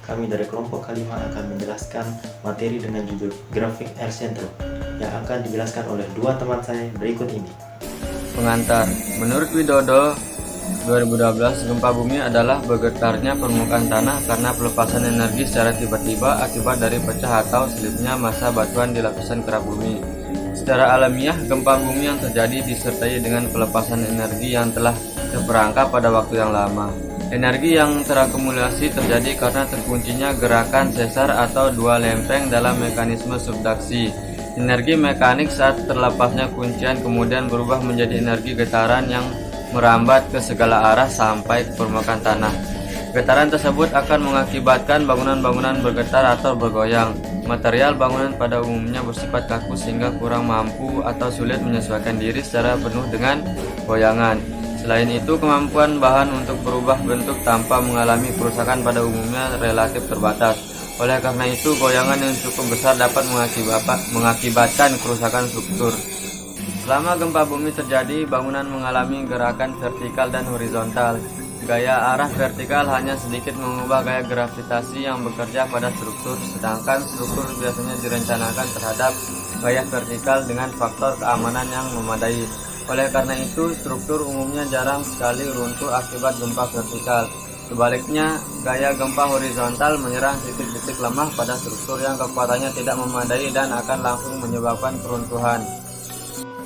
kami dari kelompok K5 akan menjelaskan materi dengan judul Grafik El-Centro yang akan dijelaskan oleh dua teman saya berikut ini. Pengantar. Menurut Widodo 2012, gempa bumi adalah bergetarnya permukaan tanah karena pelepasan energi secara tiba-tiba akibat dari pecah atau selipnya massa batuan di lapisan kerak bumi. Secara alamiah, gempa bumi yang terjadi disertai dengan pelepasan energi yang telah terperangkap pada waktu yang lama. Energi yang terakumulasi terjadi karena terkuncinya gerakan sesar atau dua lempeng dalam mekanisme subduksi. Energi mekanik saat terlepasnya kuncian kemudian berubah menjadi energi getaran yang merambat ke segala arah sampai ke permukaan tanah. Getaran tersebut akan mengakibatkan bangunan-bangunan bergetar atau bergoyang. Material bangunan pada umumnya bersifat kaku sehingga kurang mampu atau sulit menyesuaikan diri secara penuh dengan goyangan. Selain itu, kemampuan bahan untuk berubah bentuk tanpa mengalami kerusakan pada umumnya relatif terbatas. Oleh karena itu, goyangan yang cukup besar dapat mengakibatkan kerusakan struktur. Selama gempa bumi terjadi, bangunan mengalami gerakan vertikal dan horizontal. Gaya arah vertikal hanya sedikit mengubah gaya gravitasi yang bekerja pada struktur, sedangkan struktur biasanya direncanakan terhadap gaya vertikal dengan faktor keamanan yang memadai. Oleh karena itu, struktur umumnya jarang sekali runtuh akibat gempa vertikal. Sebaliknya, gaya gempa horizontal menyerang titik-titik lemah pada struktur yang kekuatannya tidak memadai dan akan langsung menyebabkan keruntuhan.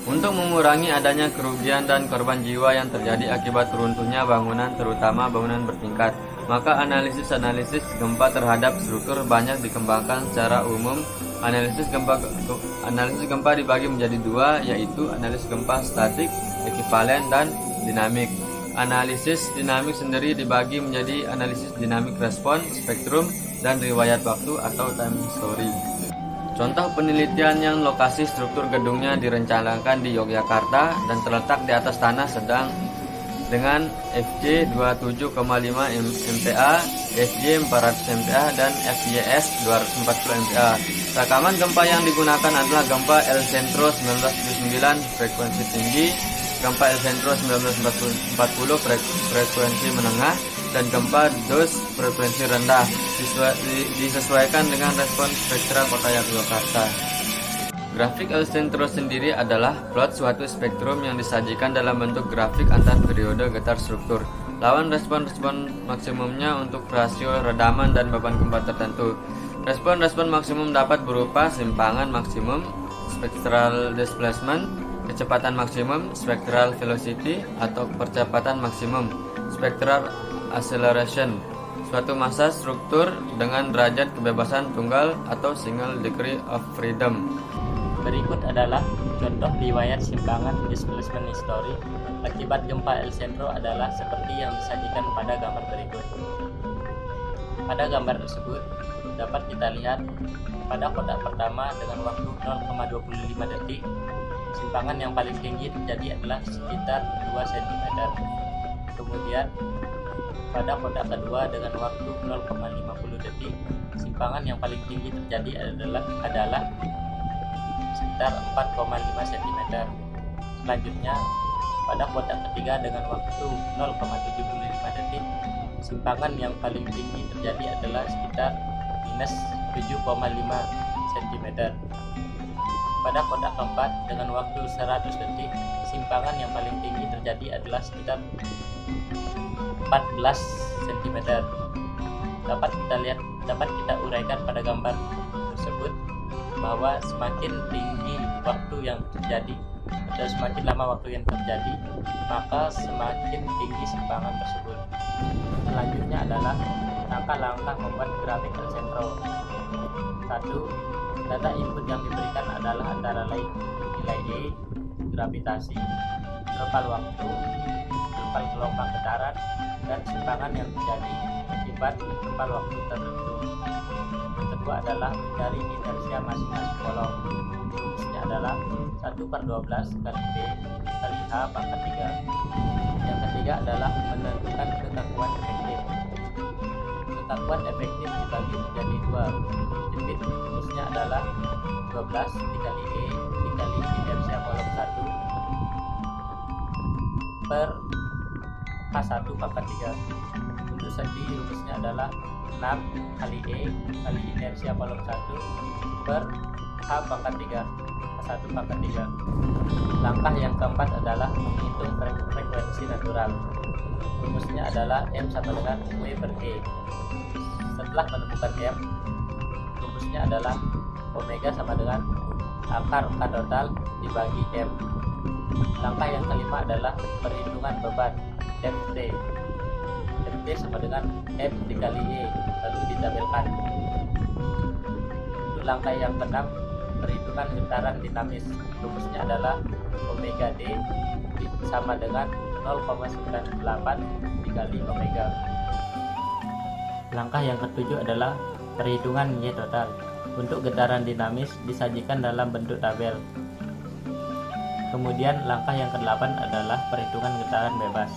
Untuk mengurangi adanya kerugian dan korban jiwa yang terjadi akibat runtuhnya bangunan, terutama bangunan bertingkat, maka analisis gempa terhadap struktur banyak dikembangkan secara umum. Analisis gempa dibagi menjadi dua, yaitu analisis gempa statik, ekivalen, dan dinamik. Analisis dinamik sendiri dibagi menjadi analisis dinamik respon, spektrum, dan riwayat waktu atau time history. Contoh penelitian yang lokasi struktur gedungnya direncanakan di Yogyakarta dan terletak di atas tanah sedang dengan FJ 27,5 MPa, SJ 400 MPa, dan FYS 240 MPa. Rekaman gempa yang digunakan adalah gempa El-Centro 1979 frekuensi tinggi, gempa El-Centro 1940 frekuensi menengah, dan gempa DOS frekuensi rendah. Disesuaikan dengan respon spektra kota Yogyakarta. Grafik El-Centro sendiri adalah plot suatu spektrum yang disajikan dalam bentuk grafik antar periode getar struktur. Lawan respon-respon maksimumnya untuk rasio redaman dan beban gempa tertentu. Respon-respon maksimum dapat berupa simpangan maksimum, spectral displacement, kecepatan maksimum, spectral velocity, atau percepatan maksimum, spectral acceleration, suatu massa struktur dengan derajat kebebasan tunggal atau single degree of freedom. Berikut adalah contoh riwayat simpangan displacement history akibat gempa El-Centro adalah seperti yang disajikan pada gambar berikut. Pada gambar tersebut dapat kita lihat pada kotak pertama dengan waktu 0,25 detik, simpangan yang paling tinggi terjadi adalah sekitar 2 cm. Kemudian pada kotak kedua dengan waktu 0,50 detik, simpangan yang paling tinggi terjadi adalah sekitar 4,5 cm. Selanjutnya, pada kotak ketiga dengan waktu 0,75 detik, simpangan yang paling tinggi terjadi adalah sekitar minus 7,5 cm. Pada kotak keempat dengan waktu 100 detik, simpangan yang paling tinggi terjadi adalah sekitar 14 cm. Dapat kita uraikan pada gambar tersebut bahwa semakin tinggi waktu yang terjadi atau semakin lama waktu yang terjadi, maka semakin tinggi simpangan tersebut. Selanjutnya adalah langkah-langkah membuat grafik El-Centro. 1. Data input yang diberikan adalah antara lain nilai E, gravitasi, interval waktu, interval gelombang getaran, dan simpangan yang terjadi akibat interval waktu tertentu. Yang kedua adalah mencari inersia masing-masing kolom. Rumusnya adalah 1/12 kali B kali H pangkat 3. Yang ketiga adalah menentukan kekakuan efektif. Kekakuan efektif dibagi menjadi 2 unit. Rumusnya adalah 12 dikali E dikali inersia kolom 1 per H1 pangkat 3. Untuk sendiri rumusnya adalah 6 kali E kali inersia kolom 1 per H pangkat 3 H1 pangkat 3. Langkah yang keempat adalah menghitung frekuensi natural. Rumusnya adalah M sama dengan W per G. Setelah menemukan M, rumusnya adalah omega sama dengan akar K total dibagi M. Langkah yang kelima adalah perhitungan beban Ft. Ft sama dengan M dikali E, lalu ditabelkan. Untuk langkah yang keenam, perhitungan getaran dinamis. Rumusnya adalah omega D sama dengan 0,98 dikali omega. Langkah yang ketujuh adalah perhitungan Y total. Untuk getaran dinamis disajikan dalam bentuk tabel. Kemudian langkah yang ke-8 adalah perhitungan getaran bebas.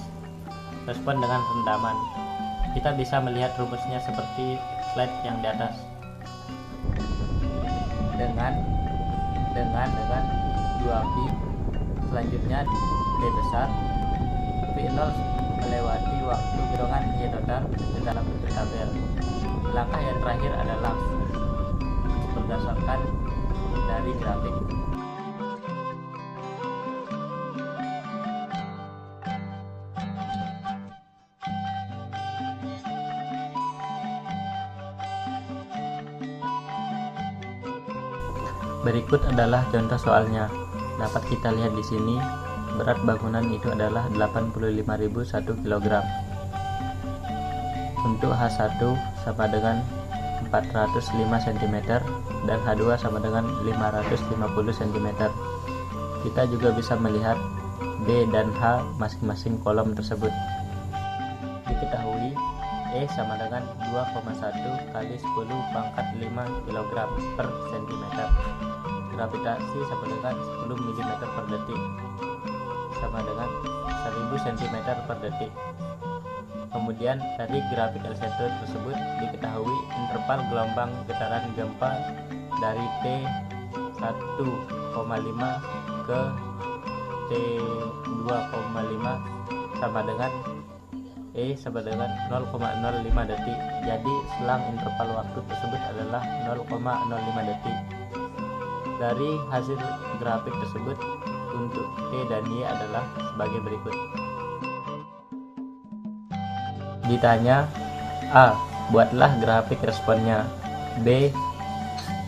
Respon dengan rendaman. Kita bisa melihat rumusnya seperti slide yang di atas. Dengan 2pi, selanjutnya P besar, V0 melewati waktu dorongan Y total di dalam bentuk tabel. Langkah yang terakhir adalah berdasarkan dari grafik. Berikut adalah contoh soalnya. Dapat kita lihat di sini, berat bangunan itu adalah 85.001 kg. Untuk H1 sama dengan 405 cm dan H2 sama dengan 550 cm. Kita juga bisa melihat B dan H masing-masing kolom tersebut. Diketahui E sama dengan 2,1 kali 10 pangkat 5 kg per cm. Gravitasi sama dengan 10 mm per detik, sama dengan 1000 cm per detik. Kemudian dari grafik L-sentro tersebut diketahui interval gelombang getaran gempa dari T 1,5 ke T 2,5 sama dengan E sama dengan 0,05 detik. Jadi selang interval waktu tersebut adalah 0,05 detik. Dari hasil grafik tersebut, untuk T dan Y adalah sebagai berikut. Ditanya, A. Buatlah grafik responnya. B.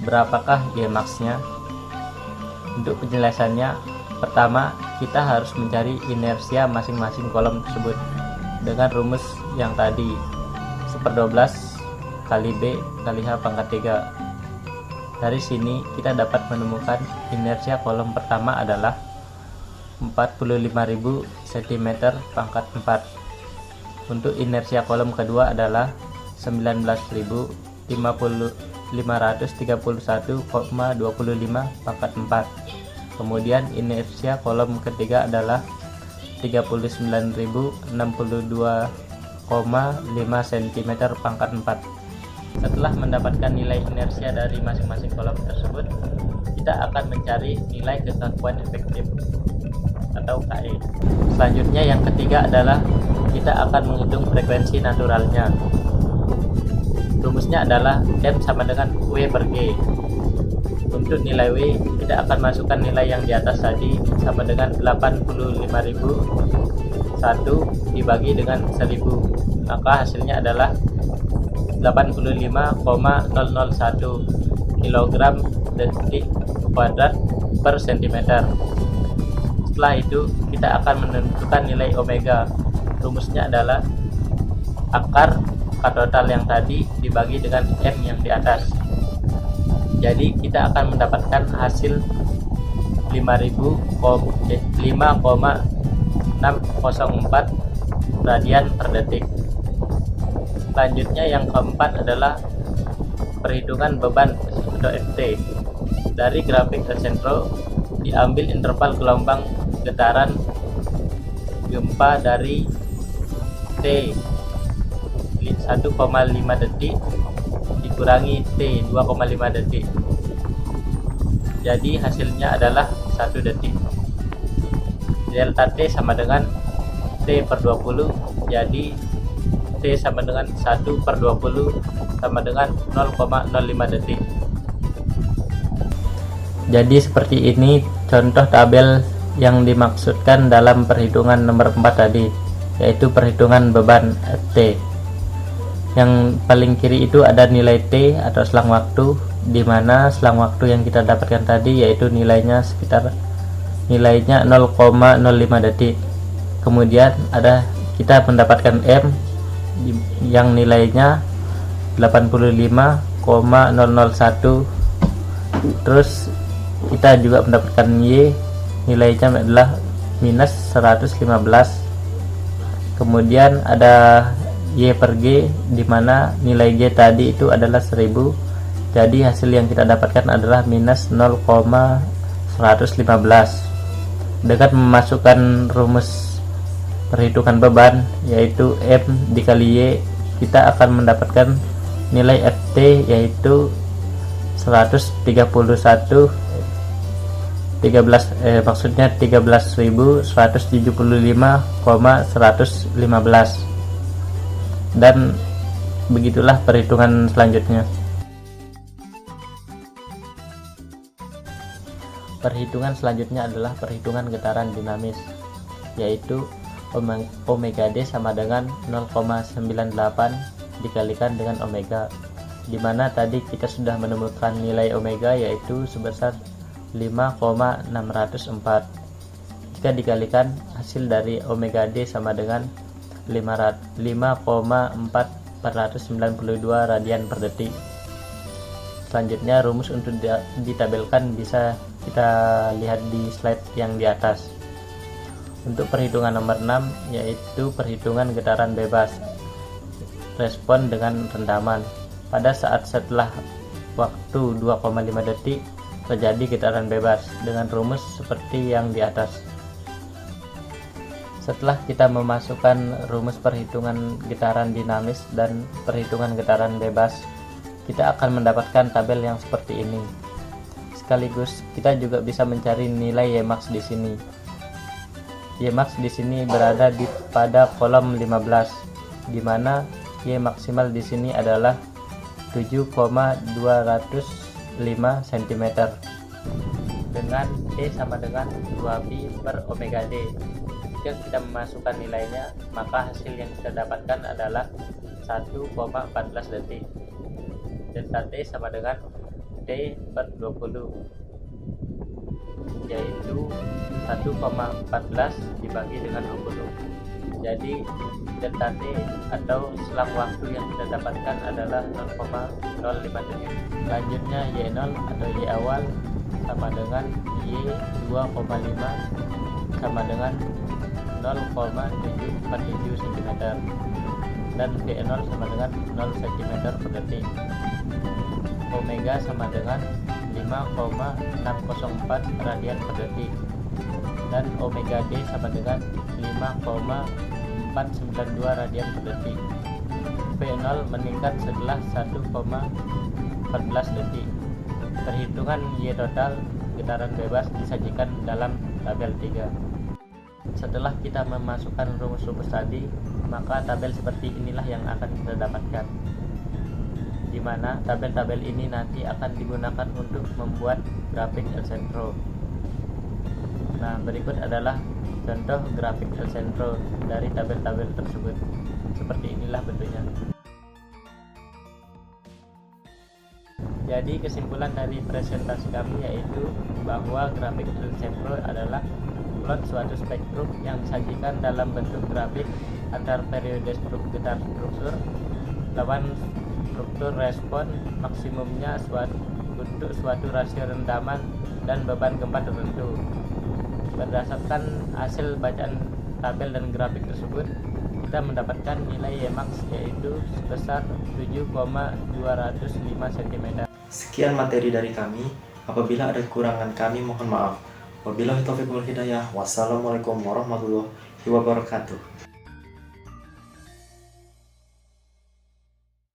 Berapakah Y max-nya? Untuk penjelasannya, pertama kita harus mencari inersia masing-masing kolom tersebut dengan rumus yang tadi 1/12 kali B kali H pangkat 3. Dari sini kita dapat menemukan inersia kolom pertama adalah 45.000 cm pangkat 4. Untuk inersia kolom kedua adalah 19.531,25 pangkat 4. Kemudian inersia kolom ketiga adalah 39.062,5 cm pangkat 4. Setelah mendapatkan nilai inersia dari masing-masing kolom tersebut, kita akan mencari nilai kekakuan efektif atau KE. Selanjutnya yang ketiga adalah kita akan menghitung frekuensi naturalnya. Rumusnya adalah M sama dengan W per G. Untuk nilai W, kita akan masukkan nilai yang di atas tadi sama dengan 85.001 dibagi dengan 1000. Maka hasilnya adalah 85,001 kg detik kuadrat per cm. Setelah itu kita akan menentukan nilai omega. Rumusnya adalah akar K total yang tadi dibagi dengan M yang di atas. Jadi kita akan mendapatkan hasil 5,604 radian per detik. Selanjutnya yang keempat adalah perhitungan beban atau Ft. Dari grafik L-sentro diambil interval gelombang getaran gempa dari T 1,5 detik dikurangi T 2,5 detik. Jadi hasilnya adalah 1 detik. Delta T sama dengan T per 20, jadi T sama dengan 1/20 sama dengan 0,05 detik. Jadi seperti ini contoh tabel yang dimaksudkan dalam perhitungan nomor 4 tadi, yaitu perhitungan beban Ft. Yang paling kiri itu ada nilai T atau selang waktu, di mana selang waktu yang kita dapatkan tadi yaitu nilainya 0,05 detik. Kemudian kita mendapatkan M yang nilainya 85,001. Terus kita juga mendapatkan Y nilainya adalah minus 115. Kemudian ada Y per G, di mana nilai G tadi itu adalah 1000. Jadi hasil yang kita dapatkan adalah minus 0,115. Dengan memasukkan rumus perhitungan beban, yaitu M dikali Y, kita akan mendapatkan nilai Ft yaitu 13.175,115. Dan begitulah perhitungan selanjutnya. Perhitungan selanjutnya adalah perhitungan getaran dinamis, yaitu omega D sama dengan 0,98 dikalikan dengan omega, di mana tadi kita sudah menemukan nilai omega yaitu sebesar 5,604. Jika dikalikan hasil dari omega D sama dengan 5,492 radian per detik. Selanjutnya rumus untuk ditabelkan bisa kita lihat di slide yang di atas. Untuk perhitungan nomor 6 yaitu perhitungan getaran bebas respon dengan rendaman. Pada saat setelah waktu 2,5 detik terjadi getaran bebas dengan rumus seperti yang di atas. Setelah kita memasukkan rumus perhitungan getaran dinamis dan perhitungan getaran bebas, kita akan mendapatkan tabel yang seperti ini. Sekaligus kita juga bisa mencari nilai Ymax di sini. Ymax di sini berada pada kolom 15, di mana Y maksimal di sini adalah 7,205 cm dengan T sama dengan 2pi per omega D. Jika kita memasukkan nilainya, maka hasil yang kita dapatkan adalah 1,14 detik. Delta T sama dengan T per 20, yaitu 1,14 dibagi dengan 20. Jadi delta T atau selang waktu yang kita dapatkan adalah 0,05 detik. Selanjutnya Y0 atau Y awal sama dengan Y2,5 sama dengan 0,747 cm, dan V0 sama dengan 0 cm per detik. Omega sama dengan 5,604 radian per detik, dan omega D sama dengan 5,492 radian per detik. V0 meningkat setelah 1,14 detik. Perhitungan Y total getaran bebas disajikan dalam tabel 3. Setelah kita memasukkan rumus-rumus tadi, maka tabel seperti inilah yang akan kita dapatkan, di mana tabel-tabel ini nanti akan digunakan untuk membuat grafik El Centro. Nah, berikut adalah contoh grafik El Centro dari tabel-tabel tersebut. Seperti inilah bentuknya. Jadi kesimpulan dari presentasi kami yaitu bahwa grafik El Centro adalah plot suatu spektrum yang disajikan dalam bentuk grafik antar periode getar struktur lawan struktur respon maksimumnya untuk suatu rasio rendaman dan beban gempa tertentu. Berdasarkan hasil bacaan tabel dan grafik tersebut, kita mendapatkan nilai Ymax yaitu sebesar 7,205 cm. Sekian materi dari kami. Apabila ada kekurangan kami mohon maaf. Wabillahi taufiq wal hidayah. Wassalamualaikum warahmatullahi wabarakatuh.